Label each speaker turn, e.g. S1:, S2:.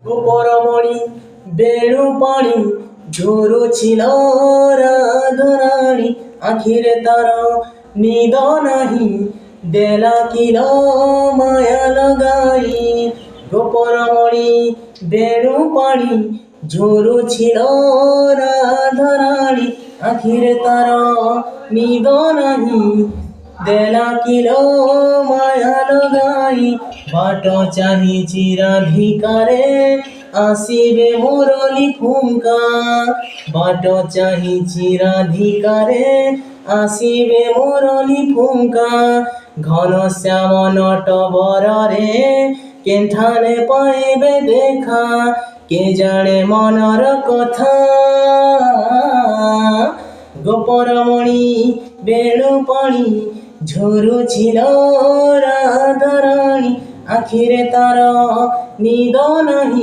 S1: গোপরমণি বেণু পাণি ঝরুছিল রাধারানী আখিরে তার নিদ নাহি দেলা কিল মায়া লগাই গোপরমণি বেণু পাণি ঝরুছিল রাধারানী আখিরে তার নিদ নাহি দেলা কিল মায়া লগাই বাট চাহিছি রাধিকারে আসিবে মুরলি ফুঙ্কা বাট চাহিছি রাধিকারে আসিবে মুরলি ফুঙ্কা ঘন শ্যাম নটবରରେ কেঠানে পাইবে দেখা কে জানে মনর কথা গোপরমণি বেণু পাণি ঝরুছিল রাধারানী আখিরে তার নিদ নাহি